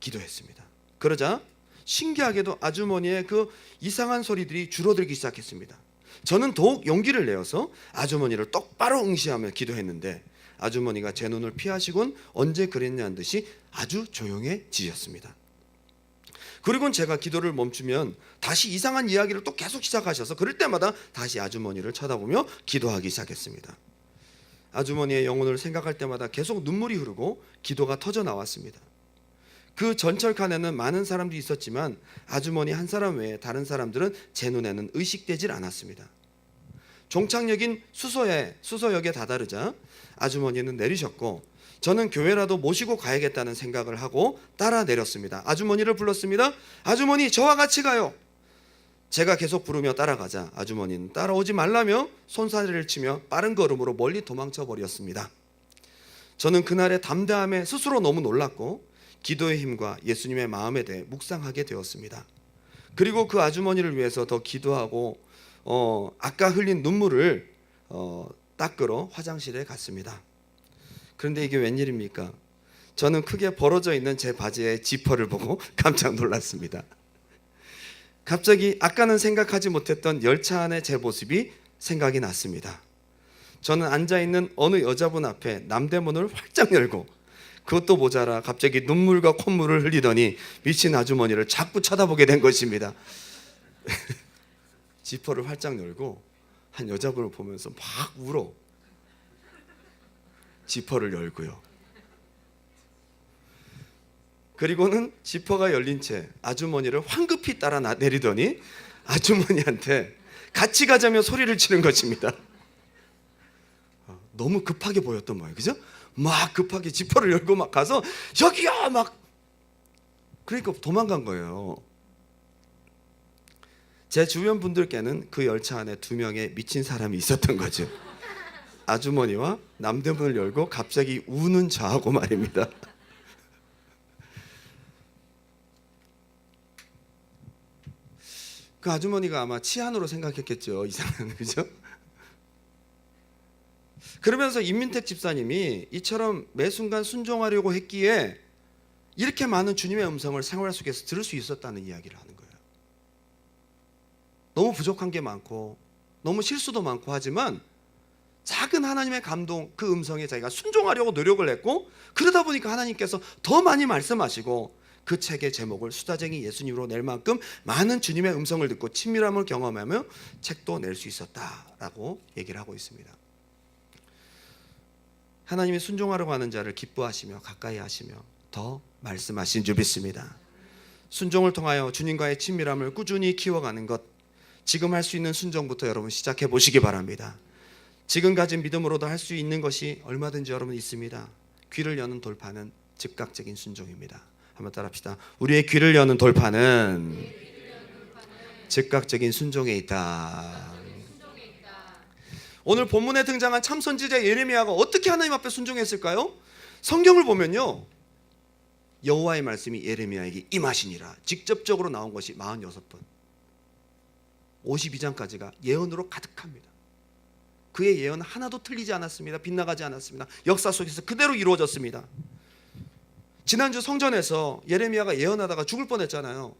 기도했습니다. 그러자 신기하게도 아주머니의 그 이상한 소리들이 줄어들기 시작했습니다. 저는 더욱 용기를 내어서 아주머니를 똑바로 응시하며 기도했는데, 아주머니가 제 눈을 피하시곤 언제 그랬냐는 듯이 아주 조용해지셨습니다. 그리고 제가 기도를 멈추면 다시 이상한 이야기를 또 계속 시작하셔서 그럴 때마다 다시 아주머니를 쳐다보며 기도하기 시작했습니다. 아주머니의 영혼을 생각할 때마다 계속 눈물이 흐르고 기도가 터져 나왔습니다. 그 전철 칸에는 많은 사람들이 있었지만 아주머니 한 사람 외에 다른 사람들은 제 눈에는 의식되질 않았습니다. 종착역인 수서역에 다다르자 아주머니는 내리셨고, 저는 교회라도 모시고 가야겠다는 생각을 하고 따라 내렸습니다. 아주머니를 불렀습니다. 아주머니, 저와 같이 가요. 제가 계속 부르며 따라가자 아주머니는 따라오지 말라며 손사래를 치며 빠른 걸음으로 멀리 도망쳐 버렸습니다. 저는 그날의 담대함에 스스로 너무 놀랐고 기도의 힘과 예수님의 마음에 대해 묵상하게 되었습니다. 그리고 그 아주머니를 위해서 더 기도하고 아까 흘린 눈물을 닦으러 화장실에 갔습니다. 그런데 이게 웬일입니까? 저는 크게 벌어져 있는 제 바지의 지퍼를 보고 깜짝 놀랐습니다. 갑자기 아까는 생각하지 못했던 열차 안의 제 모습이 생각이 났습니다. 저는 앉아있는 어느 여자분 앞에 남대문을 활짝 열고, 그것도 모자라 갑자기 눈물과 콧물을 흘리더니 미친 아주머니를 자꾸 쳐다보게 된 것입니다. 지퍼를 활짝 열고 한 여자분을 보면서 막 울어. 지퍼를 열고요. 그리고는 지퍼가 열린 채 아주머니를 황급히 따라 내리더니 아주머니한테 같이 가자며 소리를 치는 것입니다. 너무 급하게 보였던 거예요, 그죠? 막 급하게 지퍼를 열고 막 가서 여기요 막, 그러니까 도망간 거예요. 제 주변 분들께는 그 열차 안에 2명의 미친 사람이 있었던 거죠. 아주머니와 남대문을 열고 갑자기 우는 저하고 말입니다. 그 아주머니가 아마 치안으로 생각했겠죠, 이상한, 그죠? 그러면서 임민택 집사님이 이처럼 매 순간 순종하려고 했기에 이렇게 많은 주님의 음성을 생활 속에서 들을 수 있었다는 이야기를 하는 거예요. 너무 부족한 게 많고 너무 실수도 많고 하지만 작은 하나님의 감동, 그 음성에 자기가 순종하려고 노력을 했고, 그러다 보니까 하나님께서 더 많이 말씀하시고 그 책의 제목을 수다쟁이 예수님으로 낼 만큼 많은 주님의 음성을 듣고 친밀함을 경험하며 책도 낼 수 있었다라고 얘기를 하고 있습니다. 하나님이 순종하려고 하는 자를 기뻐하시며 가까이 하시며 더 말씀하신 줄 믿습니다. 순종을 통하여 주님과의 친밀함을 꾸준히 키워가는 것, 지금 할 수 있는 순종부터 여러분 시작해 보시기 바랍니다. 지금 가진 믿음으로도 할 수 있는 것이 얼마든지 여러분 있습니다. 귀를 여는 돌파는 즉각적인 순종입니다. 한번 따라합시다. 우리의 귀를 여는 돌파는 즉각적인 순종에 있다. 오늘 본문에 등장한 참선지자 예레미야가 어떻게 하나님 앞에 순종했을까요? 성경을 보면요, 여호와의 말씀이 예레미야에게 임하시니라 직접적으로 나온 것이 46번, 52장까지가 예언으로 가득합니다. 그의 예언 하나도 틀리지 않았습니다. 빗나가지 않았습니다. 역사 속에서 그대로 이루어졌습니다. 지난주 성전에서 예레미야가 예언하다가 죽을 뻔했잖아요.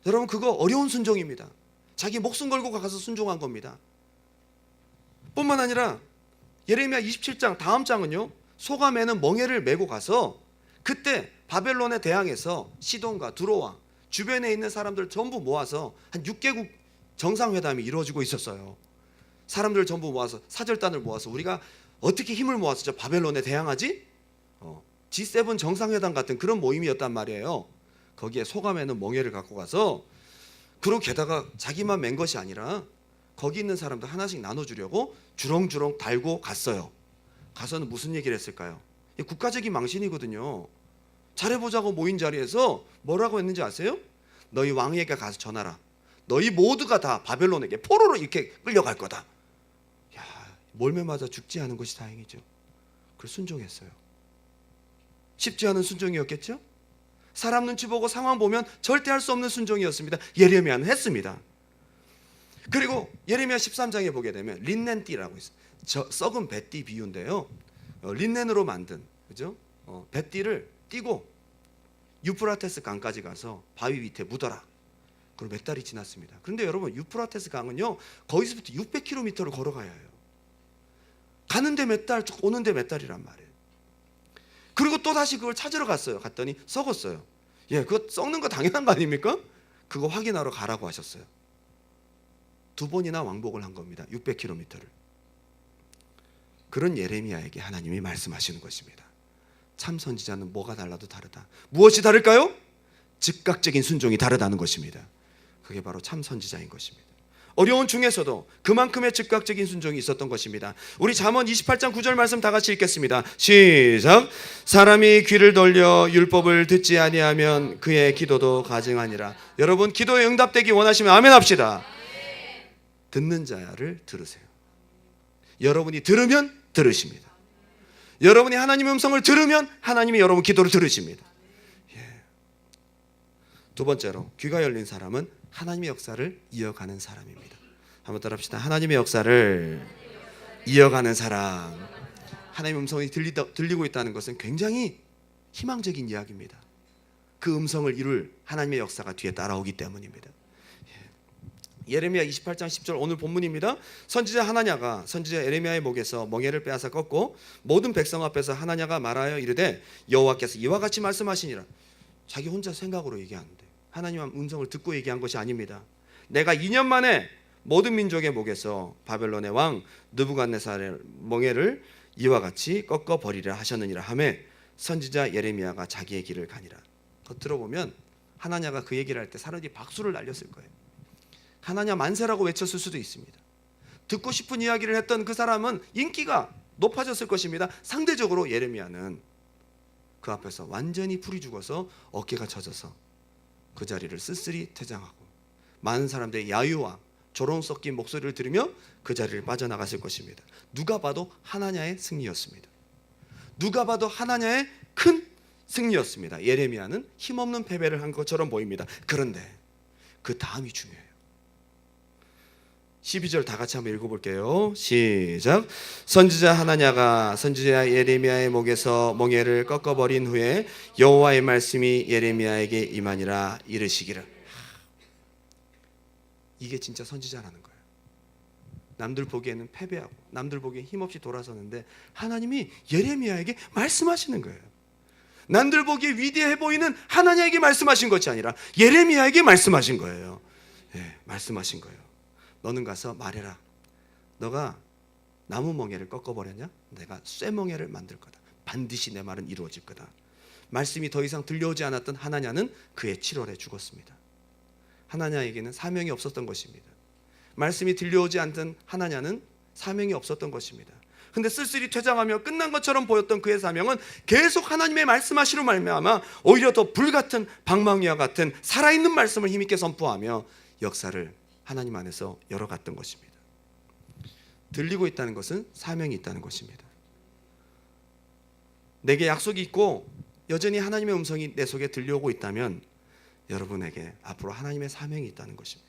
여러분, 그거 어려운 순종입니다. 자기 목숨 걸고 가서 순종한 겁니다. 뿐만 아니라 예레미야 27장 다음 장은요, 소감에는 멍에를 메고 가서 그때 바벨론에 대항해서 시돈과 두로와 주변에 있는 사람들 전부 모아서 한 6개국 정상회담이 이루어지고 있었어요. 사람들 전부 모아서, 사절단을 모아서 우리가 어떻게 힘을 모아서 저 바벨론에 대항하지? G7 정상회담 같은 그런 모임이었단 말이에요. 거기에 소감에는 멍에를 갖고 가서, 그리고 게다가 자기만 맨 것이 아니라 거기 있는 사람들 하나씩 나눠주려고 주렁주렁 달고 갔어요. 가서는 무슨 얘기를 했을까요? 국가적인 망신이거든요. 잘해보자고 모인 자리에서 뭐라고 했는지 아세요? 너희 왕에게 가서 전하라. 너희 모두가 다 바벨론에게 포로로 이렇게 끌려갈 거다. 야, 몰매 맞아 죽지 않은 것이 다행이죠. 그걸 순종했어요. 쉽지 않은 순종이었겠죠? 사람 눈치 보고 상황 보면 절대 할 수 없는 순종이었습니다. 예레미야는 했습니다. 그리고 예레미야 13장에 보게 되면 린넨띠라고 있어요. 썩은 뱃띠 비유인데요. 린넨으로 만든, 그죠? 뱃띠를 띠고 유프라테스 강까지 가서 바위 밑에 묻어라. 그리고 몇 달이 지났습니다. 그런데 여러분, 유프라테스 강은요, 거기서부터 600km를 걸어가야 해요. 가는데 몇 달, 오는데 몇 달이란 말이에요. 그리고 또 다시 그걸 찾으러 갔어요. 갔더니 썩었어요. 예, 그거 썩는 거 당연한 거 아닙니까? 그거 확인하러 가라고 하셨어요. 2번이나 왕복을 한 겁니다. 600km를. 그런 예레미야에게 하나님이 말씀하시는 것입니다. 참 선지자는 뭐가 달라도 다르다. 무엇이 다를까요? 즉각적인 순종이 다르다는 것입니다. 그게 바로 참 선지자인 것입니다. 어려운 중에서도 그만큼의 즉각적인 순종이 있었던 것입니다. 우리 잠언 28장 9절 말씀 다 같이 읽겠습니다. 시작. 사람이 귀를 돌려 율법을 듣지 아니하면 그의 기도도 가증하니라. 여러분, 기도에 응답되기 원하시면 아멘 합시다. 듣는 자를 들으세요. 여러분이 들으면 들으십니다. 여러분이 하나님의 음성을 들으면 하나님이 여러분 기도를 들으십니다. 예. 두 번째로, 귀가 열린 사람은 하나님의 역사를 이어가는 사람입니다. 한번 따라합시다. 하나님의 역사를 이어가는 사람. 하나님의 음성이 들리고 있다는 것은 굉장히 희망적인 이야기입니다. 그 음성을 이룰 하나님의 역사가 뒤에 따라오기 때문입니다. 예레미야 28장 10절 오늘 본문입니다. 선지자 하나냐가 선지자 예레미야의 목에서 멍에를 빼앗아 꺾고 모든 백성 앞에서 하나냐가 말하여 이르되 여호와께서 이와 같이 말씀하시니라. 자기 혼자 생각으로 얘기하는데 하나님의 음성을 듣고 얘기한 것이 아닙니다. 내가 2년 만에 모든 민족의 목에서 바벨론의 왕 느부갓네살의 멍에를 이와 같이 꺾어 버리라 하셨느니라 하매 선지자 예레미야가 자기의 길을 가니라. 겉으로 보면 하나냐가 그 얘기를 할 때 사람들이 박수를 날렸을 거예요. 하나냐 만세라고 외쳤을 수도 있습니다. 듣고 싶은 이야기를 했던 그 사람은 인기가 높아졌을 것입니다. 상대적으로 예레미야는 그 앞에서 완전히 풀이 죽어서 어깨가 젖어서 그 자리를 쓸쓸히 퇴장하고 많은 사람들의 야유와 조롱 섞인 목소리를 들으며 그 자리를 빠져나갔을 것입니다. 누가 봐도 하나냐의 승리였습니다. 누가 봐도 하나냐의 큰 승리였습니다. 예레미야는 힘없는 패배를 한 것처럼 보입니다. 그런데 그 다음이 중요해요. 12절 다 같이 한번 읽어볼게요. 시작. 선지자 하나냐가 선지자 예레미야의 목에서 멍에를 꺾어버린 후에 여호와의 말씀이 예레미야에게 임하니라 이르시기를. 이게 진짜 선지자라는 거예요. 남들 보기에는 패배하고 남들 보기엔 힘없이 돌아서는데 하나님이 예레미야에게 말씀하시는 거예요. 남들 보기에 위대해 보이는 하나냐에게 말씀하신 것이 아니라 예레미야에게 말씀하신 거예요. 예, 말씀하신 거예요. 너는 가서 말해라. 너가 나무 멍에를 꺾어버렸냐? 내가 쇠 멍에를 만들 거다. 반드시 내 말은 이루어질 거다. 말씀이 더 이상 들려오지 않았던 하나냐는 그의 7월에 죽었습니다. 하나냐에게는 사명이 없었던 것입니다. 말씀이 들려오지 않던 하나냐는 사명이 없었던 것입니다. 근데 쓸쓸히 퇴장하며 끝난 것처럼 보였던 그의 사명은 계속 하나님의 말씀하시로 말미암아 오히려 더 불같은 방망이와 같은 살아있는 말씀을 힘있게 선포하며 역사를 하나님 안에서 열어갔던 것입니다. 들리고 있다는 것은 사명이 있다는 것입니다. 내게 약속이 있고 여전히 하나님의 음성이 내 속에 들려오고 있다면 여러분에게 앞으로 하나님의 사명이 있다는 것입니다.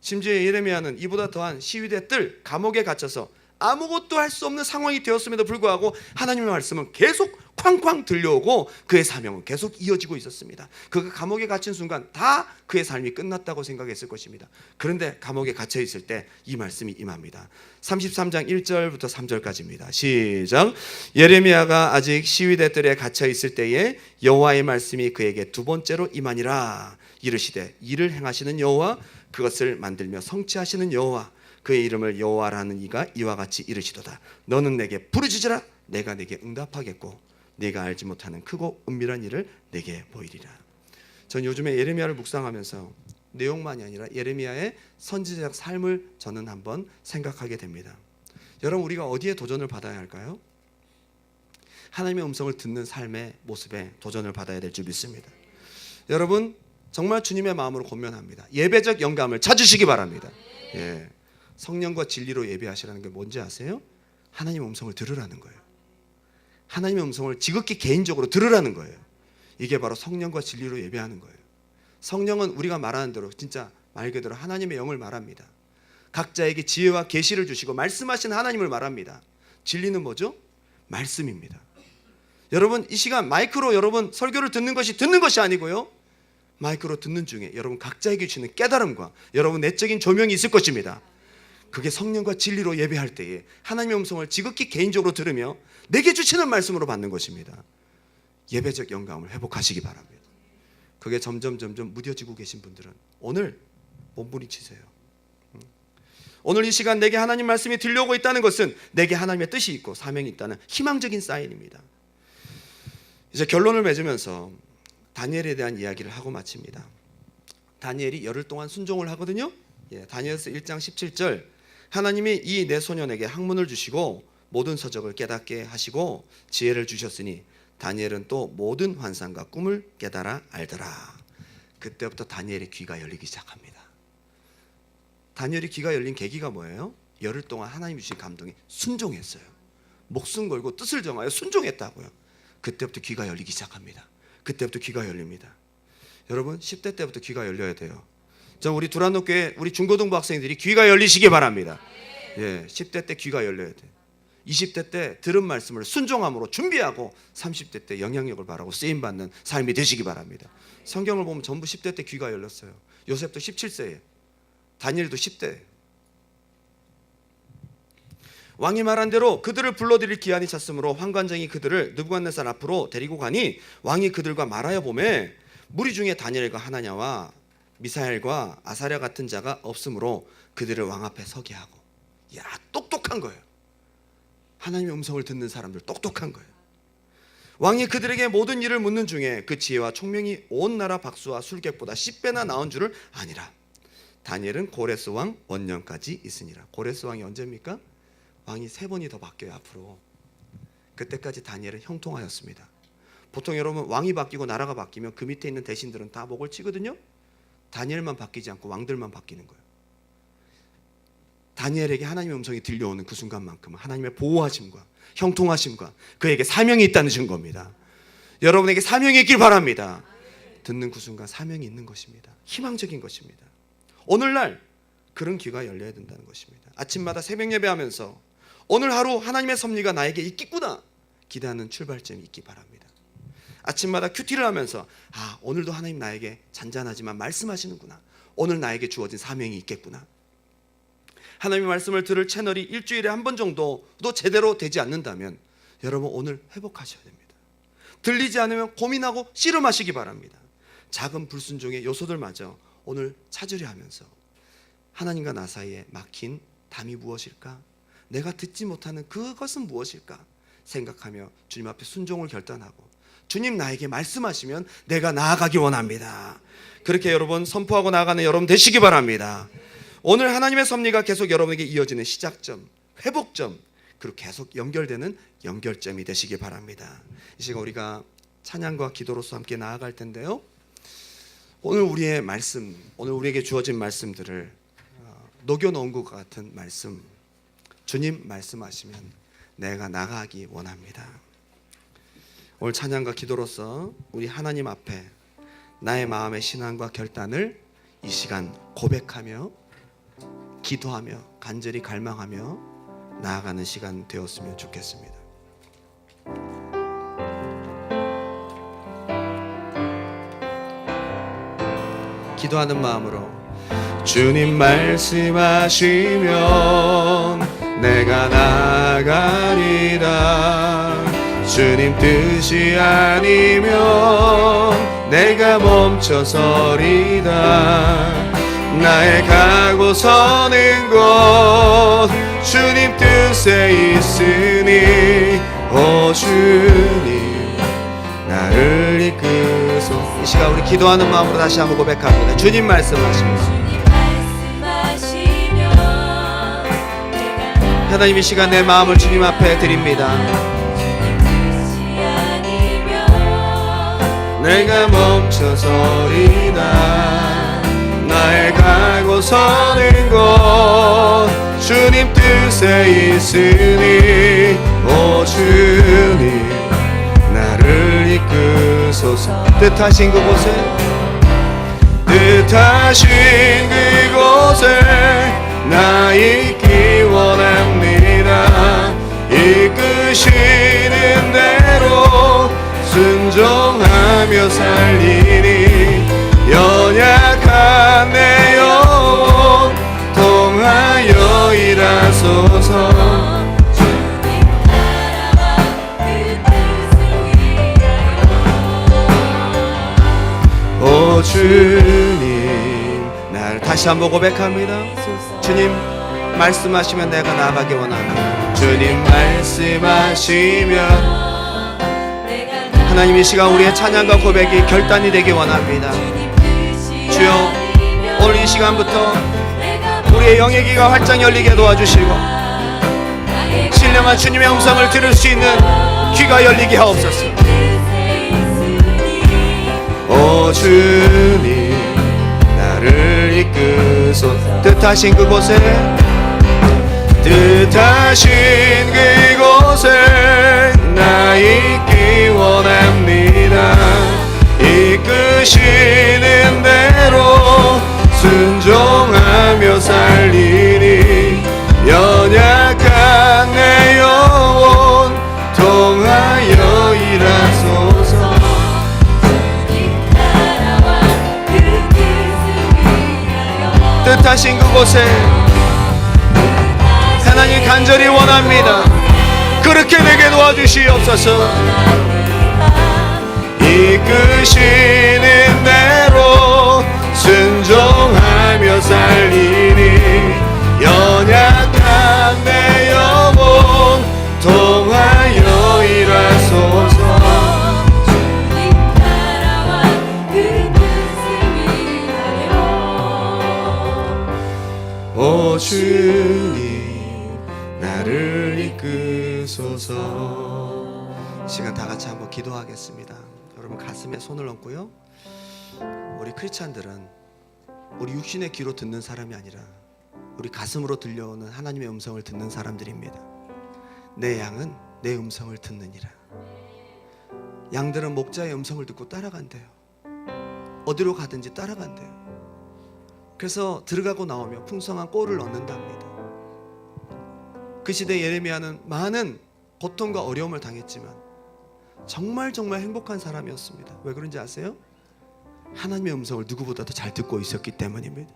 심지어 예레미야는 이보다 더한 시위대 뜰 감옥에 갇혀서 아무것도 할 수 없는 상황이 되었음에도 불구하고 하나님의 말씀은 계속 쾅쾅 들려오고 그의 사명은 계속 이어지고 있었습니다. 그가 감옥에 갇힌 순간 다 그의 삶이 끝났다고 생각했을 것입니다. 그런데 감옥에 갇혀 있을 때 이 말씀이 임합니다. 33장 1절부터 3절까지입니다. 시작. 예레미야가 아직 시위대 뜰에 갇혀 있을 때에 여호와의 말씀이 그에게 두 번째로 임하니라. 이르시되 이를 행하시는 여호와 그것을 만들며 성취하시는 여호와 그의 이름을 여호와라는 이가 이와 같이 이르시도다. 너는 내게 부르짖으라. 내가 내게 응답하겠고 네가 알지 못하는 크고 은밀한 일을 내게 보이리라. 전 요즘에 예레미야를 묵상하면서 내용만이 아니라 예레미야의 선지자적 삶을 저는 한번 생각하게 됩니다. 여러분, 우리가 어디에 도전을 받아야 할까요? 하나님의 음성을 듣는 삶의 모습에 도전을 받아야 될 줄 믿습니다. 여러분, 정말 주님의 마음으로 권면합니다. 예배적 영감을 찾으시기 바랍니다. 예. 성령과 진리로 예배하시라는 게 뭔지 아세요? 하나님의 음성을 들으라는 거예요. 하나님의 음성을 지극히 개인적으로 들으라는 거예요. 이게 바로 성령과 진리로 예배하는 거예요. 성령은 우리가 말하는 대로 진짜 말 그대로 하나님의 영을 말합니다. 각자에게 지혜와 계시를 주시고 말씀하신 하나님을 말합니다. 진리는 뭐죠? 말씀입니다. 여러분, 이 시간 마이크로 여러분 설교를 듣는 것이 아니고요, 마이크로 듣는 중에 여러분 각자에게 주시는 깨달음과 여러분 내적인 조명이 있을 것입니다. 그게 성령과 진리로 예배할 때에 하나님의 음성을 지극히 개인적으로 들으며 내게 주시는 말씀으로 받는 것입니다. 예배적 영감을 회복하시기 바랍니다. 그게 점점 무뎌지고 계신 분들은 오늘 몸부림치세요. 오늘 이 시간 내게 하나님 말씀이 들려오고 있다는 것은 내게 하나님의 뜻이 있고 사명이 있다는 희망적인 사인입니다. 이제 결론을 맺으면서 다니엘에 대한 이야기를 하고 마칩니다. 다니엘이 열흘 동안 순종을 하거든요. 다니엘서 1장 17절, 하나님이 이 내 소년에게 학문을 주시고 모든 서적을 깨닫게 하시고 지혜를 주셨으니 다니엘은 또 모든 환상과 꿈을 깨달아 알더라. 그때부터 다니엘의 귀가 열리기 시작합니다. 다니엘의 귀가 열린 계기가 뭐예요? 열흘 동안 하나님이 주신 감동에 순종했어요. 목숨 걸고 뜻을 정하여 순종했다고요. 그때부터 귀가 열리기 시작합니다. 그때부터 귀가 열립니다. 여러분, 10대 때부터 귀가 열려야 돼요. 우리 두란노교회 우리 중고등부 학생들이 귀가 열리시기 바랍니다. 10대 때 귀가 열려야 돼요. 20대 때 들은 말씀을 순종함으로 준비하고 30대 때 영향력을 바라고 쓰임받는 삶이 되시기 바랍니다. 성경을 보면 전부 10대 때 귀가 열렸어요. 요셉도 17세에, 다니엘도 10대. 왕이 말한 대로 그들을 불러들일 기한이 찼으므로 환관장이 그들을 느부갓네살 앞으로 데리고 가니 왕이 그들과 말하여 보매 무리 중에 다니엘과 하나냐와 미사엘과 아사랴 같은 자가 없으므로 그들을 왕 앞에 서게 하고. 야, 똑똑한 거예요. 하나님의 음성을 듣는 사람들 똑똑한 거예요. 왕이 그들에게 모든 일을 묻는 중에 그 지혜와 총명이 온 나라 박수와 술객보다 10배나 나은 줄을 아니라. 다니엘은 고레스 왕 원년까지 있으니라. 고레스 왕이 언제입니까? 왕이 3번이 더 바뀌어요, 앞으로. 그때까지 다니엘은 형통하였습니다. 보통 여러분 왕이 바뀌고 나라가 바뀌면 그 밑에 있는 대신들은 다 목을 치거든요. 다니엘만 바뀌지 않고 왕들만 바뀌는 거예요. 다니엘에게 하나님의 음성이 들려오는 그 순간만큼은 하나님의 보호하심과 형통하심과 그에게 사명이 있다는 증거입니다. 여러분에게 사명이 있길 바랍니다. 듣는 그 순간 사명이 있는 것입니다. 희망적인 것입니다. 오늘날 그런 귀가 열려야 된다는 것입니다. 아침마다 새벽 예배하면서 오늘 하루 하나님의 섭리가 나에게 있겠구나 기대하는 출발점이 있기 바랍니다. 아침마다 큐티를 하면서 오늘도 하나님 나에게 잔잔하지만 말씀하시는구나. 오늘 나에게 주어진 사명이 있겠구나. 하나님의 말씀을 들을 채널이 일주일에 한 번 정도도 제대로 되지 않는다면 여러분 오늘 회복하셔야 됩니다. 들리지 않으면 고민하고 씨름하시기 바랍니다. 작은 불순종의 요소들마저 오늘 찾으려 하면서 하나님과 나 사이에 막힌 담이 무엇일까? 내가 듣지 못하는 그것은 무엇일까? 생각하며 주님 앞에 순종을 결단하고 주님 나에게 말씀하시면 내가 나아가기 원합니다. 그렇게 여러분 선포하고 나아가는 여러분 되시기 바랍니다. 오늘 하나님의 섭리가 계속 여러분에게 이어지는 시작점, 회복점, 그리고 계속 연결되는 연결점이 되시기 바랍니다. 이 시간 우리가 찬양과 기도로서 함께 나아갈 텐데요. 오늘 우리의 말씀, 오늘 우리에게 주어진 말씀들을 녹여놓은 것 같은 말씀, 주님 말씀하시면 내가 나가기 원합니다. 오늘 찬양과 기도로서 우리 하나님 앞에 나의 마음의 신앙과 결단을 이 시간 고백하며 기도하며 간절히 갈망하며 나아가는 시간 되었으면 좋겠습니다. 기도하는 마음으로 주님 말씀하시면 내가 나가리라. 주님 뜻이 아니면 내가 멈춰서리다. 나의 가고 서는 곳 주님 뜻에 있으니 오 주님 나를 이끄소서. 이 시간 우리 기도하는 마음으로 다시 한번 고백합니다. 주님 말씀하시면 하나님 이 시간 내 마음을 주님 앞에 드립니다. 내가 멈춰서리다. 나의 가고 서는 곳 주님 뜻에 있으니 오 주님 나를 이끄소서. 뜻하신 그곳에 나 있기 원합니다. 이끄시는 대로 순종하며 살리니 연약한 내 영혼 통하여 일하소서. 오 주님 날 다시 한번 고백합니다. 주님 말씀하시면 내가 나아가기 원합니다. 주님 말씀하시면 하나님 이 시간 우리의 찬양과 고백이 결단이 되기 원합니다. 주여 오늘 이 시간부터 우리의 영의 귀가 활짝 열리게 도와주시고 신령한 주님의 음성을 들을 수 있는 귀가 열리게 하옵소서. 오 주님 나를 이끄소서. 뜻하신 그곳에 나 있기 원합니다. 이끄시는 대로 순종하며 살리니 연약한 내 영혼 통하여 일하소서. 뜻하신 그곳에 하나님 간절히 원합니다. 그렇게 되게 도와주시옵소서. 이끄시는 대로 순종하며 살리니 연약한 내 영혼 통하여 일하소서. 오 주님 나를 이끄소서. 시간 다 같이 한번 기도하겠습니다. 여러분 가슴에 손을 얹고요. 우리 크리스찬들은 우리 육신의 귀로 듣는 사람이 아니라 우리 가슴으로 들려오는 하나님의 음성을 듣는 사람들입니다. 내 양은 내 음성을 듣느니라. 양들은 목자의 음성을 듣고 따라간대요. 어디로 가든지 따라간대요. 그래서 들어가고 나오며 풍성한 꼴을 얻는답니다. 그 시대 예레미야는 많은 고통과 어려움을 당했지만 정말 행복한 사람이었습니다. 왜 그런지 아세요? 하나님의 음성을 누구보다도 잘 듣고 있었기 때문입니다.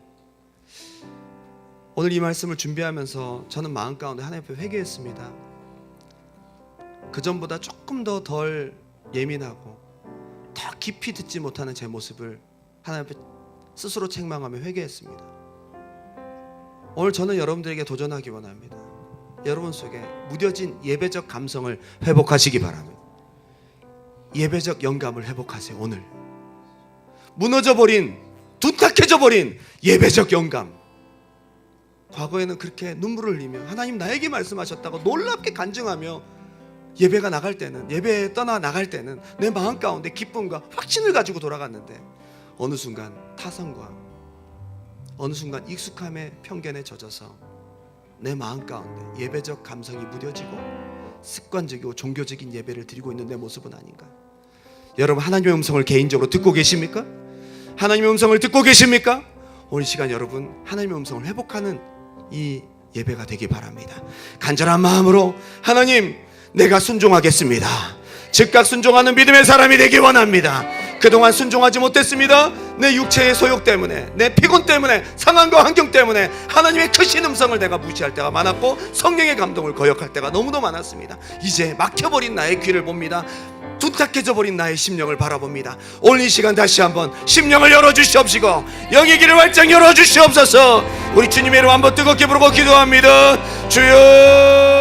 오늘 이 말씀을 준비하면서 저는 마음 가운데 하나님 앞에 회개했습니다. 그전보다 조금 더 덜 예민하고 더 깊이 듣지 못하는 제 모습을 하나님 앞에 스스로 책망하며 회개했습니다. 오늘 저는 여러분들에게 도전하기 원합니다. 여러분 속에 무뎌진 예배적 감성을 회복하시기 바랍니다. 예배적 영감을 회복하세요. 오늘 무너져버린, 둔탁해져버린 예배적 영감. 과거에는 그렇게 눈물을 흘리며 하나님 나에게 말씀하셨다고 놀랍게 간증하며 예배가 나갈 때는, 예배에 떠나 나갈 때는 내 마음 가운데 기쁨과 확신을 가지고 돌아갔는데 어느 순간 타성과 어느 순간 익숙함의 편견에 젖어서 내 마음 가운데 예배적 감성이 무뎌지고 습관적이고 종교적인 예배를 드리고 있는 내 모습은 아닌가? 여러분 하나님의 음성을 개인적으로 듣고 계십니까? 하나님의 음성을 듣고 계십니까? 오늘 시간 여러분 하나님의 음성을 회복하는 이 예배가 되기 바랍니다. 간절한 마음으로 하나님 내가 순종하겠습니다. 즉각 순종하는 믿음의 사람이 되기 원합니다. 그동안 순종하지 못했습니다. 내 육체의 소욕 때문에, 내 피곤 때문에, 상황과 환경 때문에 하나님의 크신 음성을 내가 무시할 때가 많았고 성령의 감동을 거역할 때가 너무도 많았습니다. 이제 막혀버린 나의 귀를 봅니다. 둔탁해져 버린 나의 심령을 바라봅니다. 오늘 이 시간 다시 한번 심령을 열어주시옵시고 영의 길을 활짝 열어주시옵소서. 우리 주님의 이름 한번 뜨겁게 부르고 기도합니다. 주여